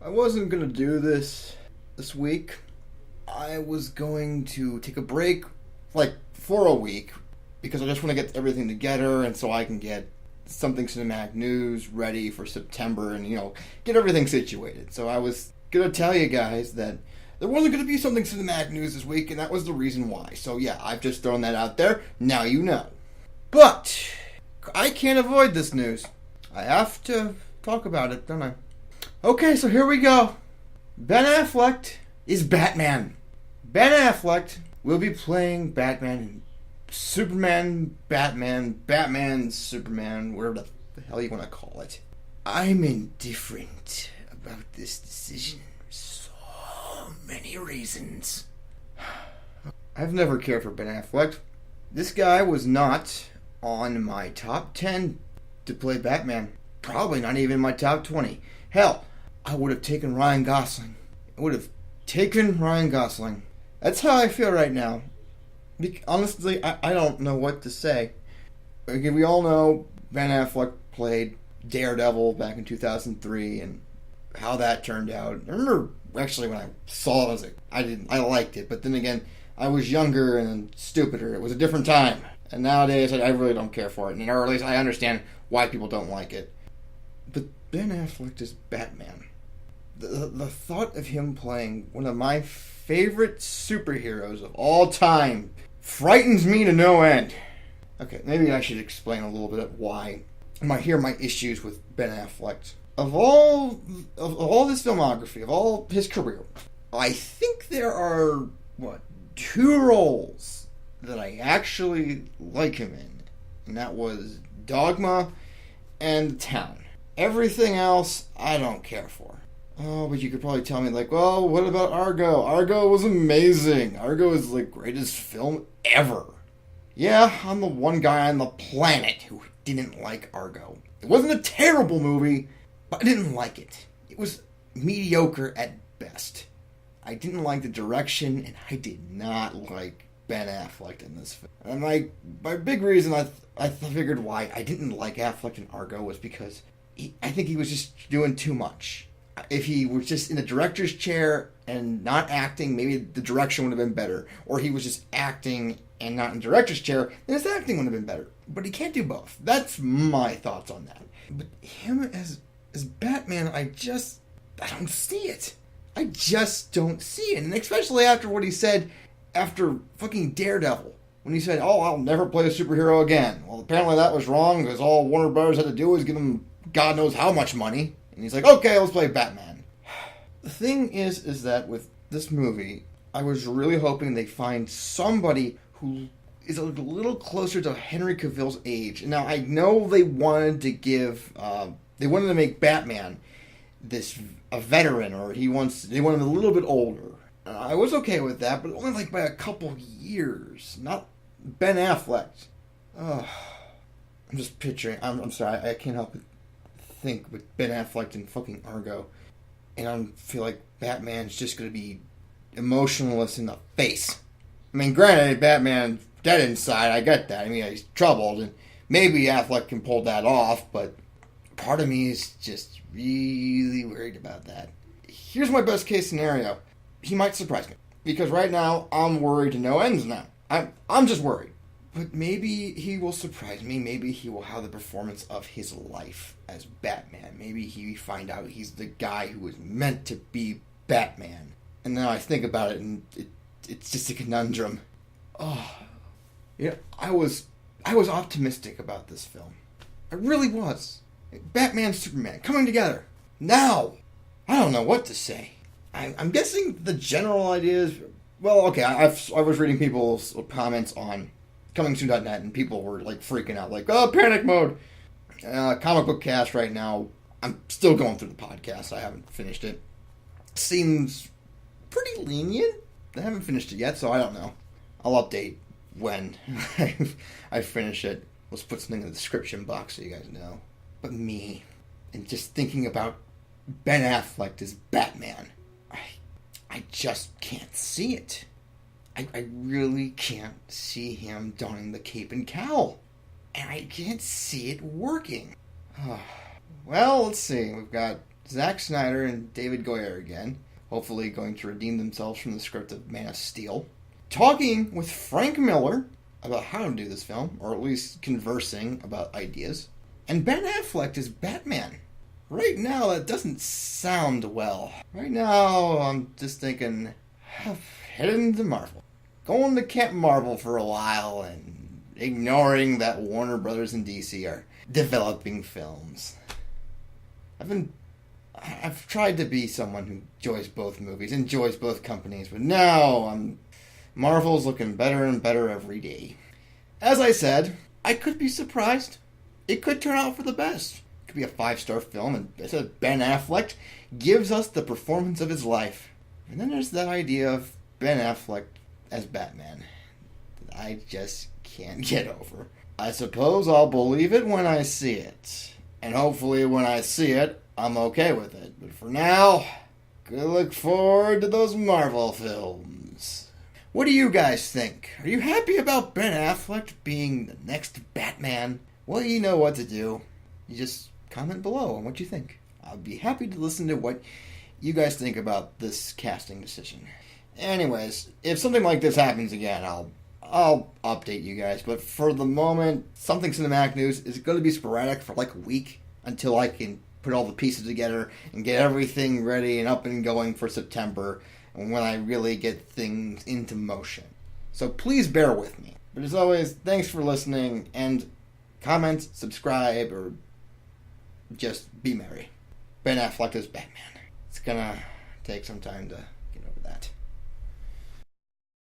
I wasn't gonna do this week. I was going to take a break, like, for a week, because I just want to get everything together and so I can get something cinematic news ready for September and, get everything situated. So I was gonna tell you guys that there wasn't gonna be something cinematic news this week, and that was the reason why. So yeah, I've just thrown that out there. Now you know. But I can't avoid this news. I have to talk about it, don't I? Okay, so here we go. Ben Affleck is Batman. Ben Affleck will be playing Batman in Batman, Superman, whatever the hell you want to call it. I'm indifferent about this decision for so many reasons. I've never cared for Ben Affleck. This guy was not on my top 10 to play Batman. Probably not even my top 20. Hell, I would have taken Ryan Gosling. That's how I feel right now. Honestly, I don't know what to say. Okay, we all know Ben Affleck played Daredevil back in 2003 and how that turned out. I remember actually when I saw it, I was like, I liked it. But then again, I was younger and stupider. It was a different time. And nowadays, I really don't care for it. Or at least I understand why people don't like it. But Ben Affleck is Batman. The thought of him playing one of my favorite superheroes of all time frightens me to no end. Okay, maybe I should explain a little bit of why. Here are my issues with Ben Affleck. Of all this filmography, of all his career, I think there are, two roles that I actually like him in. And that was Dogma and The Town. Everything else, I don't care for. Oh, but you could probably tell me, well, what about Argo? Argo was amazing. Argo is the greatest film ever. Yeah, I'm the one guy on the planet who didn't like Argo. It wasn't a terrible movie, but I didn't like it. It was mediocre at best. I didn't like the direction, and I did not like Ben Affleck in this film. And my big reason I figured why I didn't like Affleck in Argo was because I think he was just doing too much. If he was just in the director's chair and not acting, maybe the direction would have been better. Or he was just acting and not in the director's chair, then his acting would have been better. But he can't do both. That's my thoughts on that. But him as Batman, I don't see it. I just don't see it. And especially after what he said after fucking Daredevil. When he said, I'll never play a superhero again. Well, apparently that was wrong because all Warner Brothers had to do was give him God knows how much money. And he's like, okay, let's play Batman. The thing is that with this movie, I was really hoping they find somebody who is a little closer to Henry Cavill's age. Now, I know they wanted to make Batman a veteran, or they wanted him a little bit older. I was okay with that, but only by a couple years. Not Ben Affleck. I'm just picturing, I'm sorry, I can't help but think with Ben Affleck and fucking Argo, and I feel like Batman's just going to be emotionless in the face. I mean, granted, Batman's dead inside, I get that. I mean, he's troubled, and maybe Affleck can pull that off, but part of me is just really worried about that. Here's my best case scenario. He might surprise me, because right now, I'm worried to no ends now. I'm just worried. But maybe he will surprise me. Maybe he will have the performance of his life as Batman. Maybe he find out he's the guy who was meant to be Batman. And now I think about it, and it's just a conundrum. Oh, yeah. I was optimistic about this film. I really was. Batman, Superman coming together now. I don't know what to say. I'm guessing the general idea is, well, okay. I was reading people's comments on comingsoon.net, and people were freaking out, panic mode. Comic book cast right now. I'm still going through the podcast. I haven't finished it. Seems pretty lenient. I haven't finished it yet, so I don't know. I'll update when I finish it. Let's put something in the description box so you guys know. But me, and just thinking about Ben Affleck as Batman, I just can't see it. I really can't see him donning the cape and cowl. And I can't see it working. Well, let's see. We've got Zack Snyder and David Goyer again, hopefully going to redeem themselves from the script of Man of Steel, talking with Frank Miller about how to do this film, or at least conversing about ideas. And Ben Affleck is Batman. Right now, that doesn't sound well. Right now, I'm just thinking, heading to Marvel. Going to Camp Marvel for a while and ignoring that Warner Brothers and DC are developing films. I've tried to be someone who enjoys both movies, enjoys both companies, but now Marvel's looking better and better every day. As I said, I could be surprised. It could turn out for the best. It could be a 5-star film, and Ben Affleck gives us the performance of his life. And then there's that idea of Ben Affleck as Batman that I just can't get over. I suppose I'll believe it when I see it. And hopefully when I see it, I'm okay with it. But for now, good look forward to those Marvel films. What do you guys think? Are you happy about Ben Affleck being the next Batman? Well, you know what to do. You just comment below on what you think. I'll be happy to listen to what you guys think about this casting decision. Anyways, if something like this happens again, I'll update you guys. But for the moment, Something Cinematic News is going to be sporadic for like a week until I can put all the pieces together and get everything ready and up and going for September, and when I really get things into motion. So please bear with me. But as always, thanks for listening, and comment, subscribe, or just be merry. Ben Affleck is Batman. It's gonna take some time to